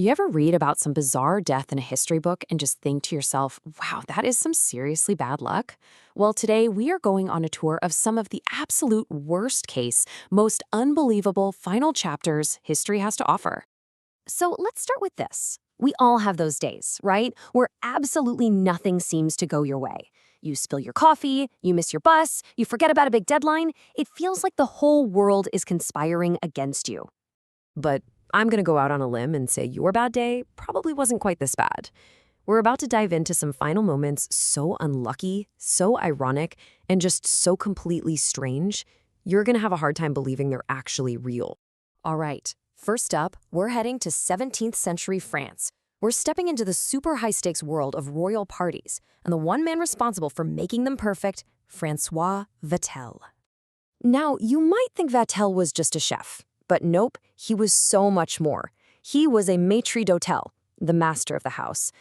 You ever read about some bizarre death in a history book and just think to yourself, wow, that is some seriously bad luck? Well, today we are going on a tour of some of the absolute worst case, most unbelievable final chapters history has to offer. So let's start with this. We all have those days, right? Where absolutely nothing seems to go your way. You spill your coffee, you miss your bus, you forget about a big deadline. It feels like the whole world is conspiring against you. But I'm going to go out on a limb and say your bad day probably wasn't quite this bad. We're about to dive into some final moments so unlucky, so ironic, and just so completely strange, you're going to have a hard time believing they're actually real. All right, first up, we're heading to 17th century France. We're stepping into the super high-stakes world of royal parties, and the one man responsible for making them perfect, Francois Vatel. Now, you might think Vatel was just a chef, but nope, he was so much more. He was a maître d'hôtel, the master of the house.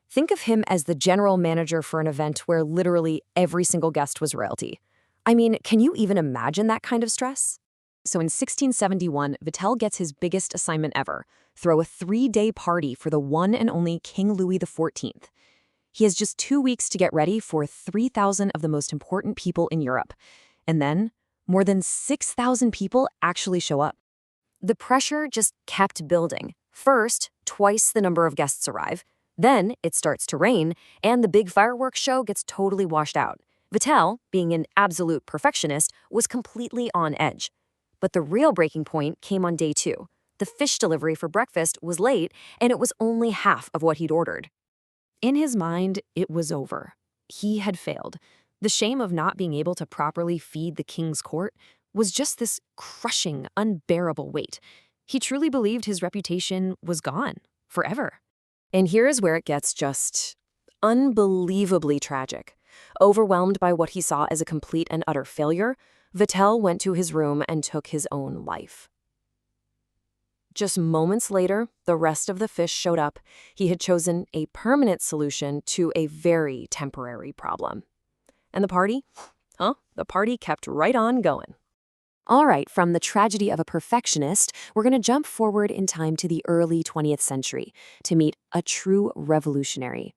Think of him as the general manager for an event where literally every single guest was royalty. I mean, can you even imagine that kind of stress? So in 1671, Vatel gets his biggest assignment ever, throw a 3-day party for the one and only King Louis XIV. He has just 2 weeks to get ready for 3,000 of the most important people in Europe. And then, more than 6,000 people actually show up. The pressure just kept building. First, twice the number of guests arrive. Then it starts to rain, and the big fireworks show gets totally washed out. Vatel, being an absolute perfectionist, was completely on edge. But the real breaking point came on day 2. The fish delivery for breakfast was late, and it was only half of what he'd ordered. In his mind, it was over. He had failed. The shame of not being able to properly feed the king's court was just this crushing, unbearable weight. He truly believed his reputation was gone, forever. And here is where it gets just unbelievably tragic. Overwhelmed by what he saw as a complete and utter failure, Vatel went to his room and took his own life. Just moments later, the rest of the fish showed up. He had chosen a permanent solution to a very temporary problem. And the party? The party kept right on going. All right, from the tragedy of a perfectionist, we're going to jump forward in time to the early 20th century to meet a true revolutionary.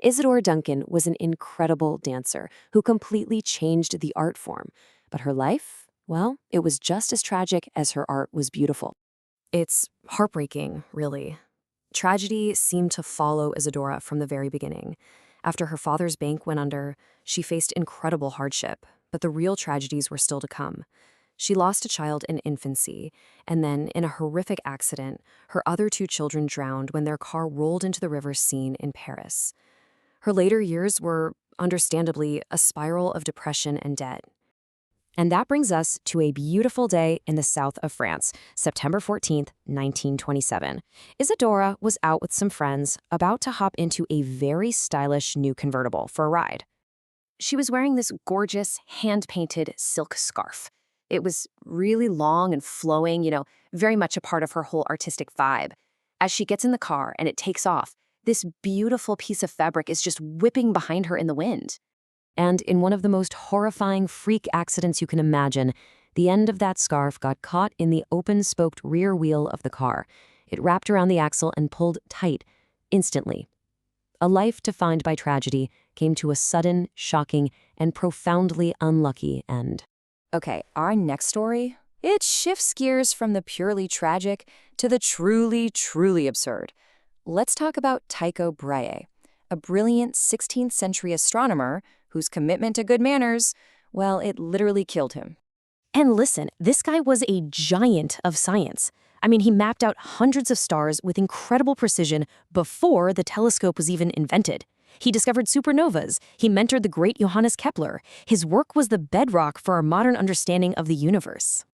Isadora Duncan was an incredible dancer who completely changed the art form. But her life, well, it was just as tragic as her art was beautiful. It's heartbreaking, really. Tragedy seemed to follow Isadora from the very beginning. After her father's bank went under, she faced incredible hardship, but the real tragedies were still to come. She lost a child in infancy, and then, in a horrific accident, her other 2 children drowned when their car rolled into the river Seine in Paris. Her later years were, understandably, a spiral of depression and debt. And that brings us to a beautiful day in the south of France, September 14th, 1927. Isadora was out with some friends, about to hop into a very stylish new convertible for a ride. She was wearing this gorgeous, hand-painted silk scarf. It was really long and flowing, very much a part of her whole artistic vibe. As she gets in the car and it takes off, this beautiful piece of fabric is just whipping behind her in the wind. And in one of the most horrifying freak accidents you can imagine, the end of that scarf got caught in the open-spoked rear wheel of the car. It wrapped around the axle and pulled tight, instantly. A life defined by tragedy came to a sudden, shocking, and profoundly unlucky end. Okay, our next story, it shifts gears from the purely tragic to the truly, truly absurd. Let's talk about Tycho Brahe, a brilliant 16th century astronomer whose commitment to good manners, well, it literally killed him. And listen, this guy was a giant of science. I mean, he mapped out hundreds of stars with incredible precision before the telescope was even invented. He discovered supernovas. He mentored the great Johannes Kepler. His work was the bedrock for our modern understanding of the universe.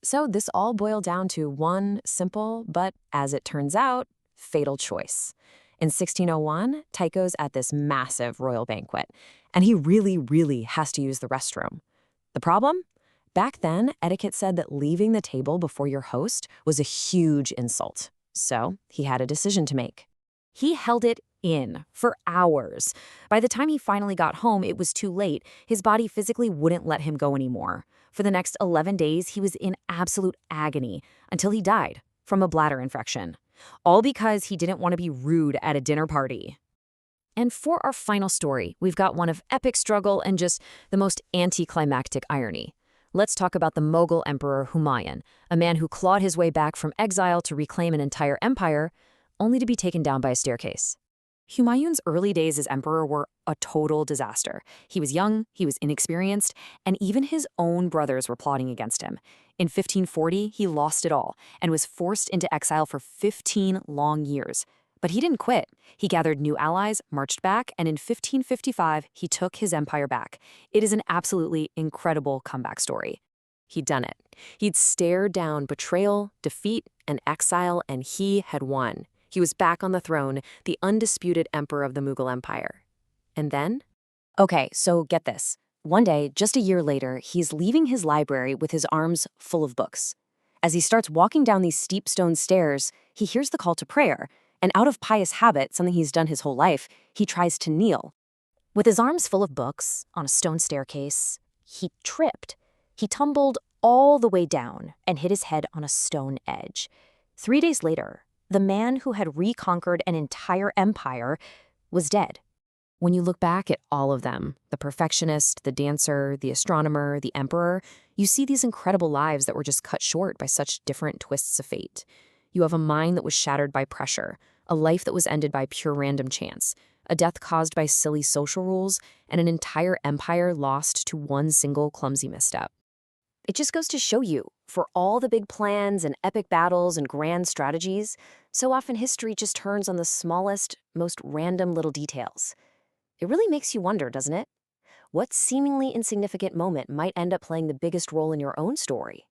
So this all boiled down to one simple, but as it turns out, fatal choice. In 1601, Tycho's at this massive royal banquet, and he really, really has to use the restroom. The problem? Back then, etiquette said that leaving the table before your host was a huge insult. So he had a decision to make. He held it in for hours. By the time he finally got home, it was too late. His body physically wouldn't let him go anymore. For the next 11 days, he was in absolute agony until he died from a bladder infection. all because he didn't want to be rude at a dinner party. And for our final story, we've got one of epic struggle and just the most anticlimactic irony. Let's talk about the Mughal Emperor Humayun, a man who clawed his way back from exile to reclaim an entire empire, only to be taken down by a staircase. Humayun's early days as emperor were a total disaster. He was young, he was inexperienced, and even his own brothers were plotting against him. In 1540, he lost it all and was forced into exile for 15 long years. But he didn't quit. He gathered new allies, marched back, and in 1555, he took his empire back. It is an absolutely incredible comeback story. He'd done it. He'd stared down betrayal, defeat, and exile, and he had won. He was back on the throne, the undisputed emperor of the Mughal Empire. And then? Okay, so get this. One day, just a year later, he's leaving his library with his arms full of books. As he starts walking down these steep stone stairs, he hears the call to prayer, and out of pious habit, something he's done his whole life, he tries to kneel. With his arms full of books on a stone staircase, he tripped. He tumbled all the way down and hit his head on a stone edge. 3 days later, the man who had reconquered an entire empire was dead. When you look back at all of them, the perfectionist, the dancer, the astronomer, the emperor, you see these incredible lives that were just cut short by such different twists of fate. You have a mind that was shattered by pressure, a life that was ended by pure random chance, a death caused by silly social rules, and an entire empire lost to one single clumsy misstep. It just goes to show you, for all the big plans and epic battles and grand strategies, so often history just turns on the smallest, most random little details. It really makes you wonder, doesn't it? What seemingly insignificant moment might end up playing the biggest role in your own story?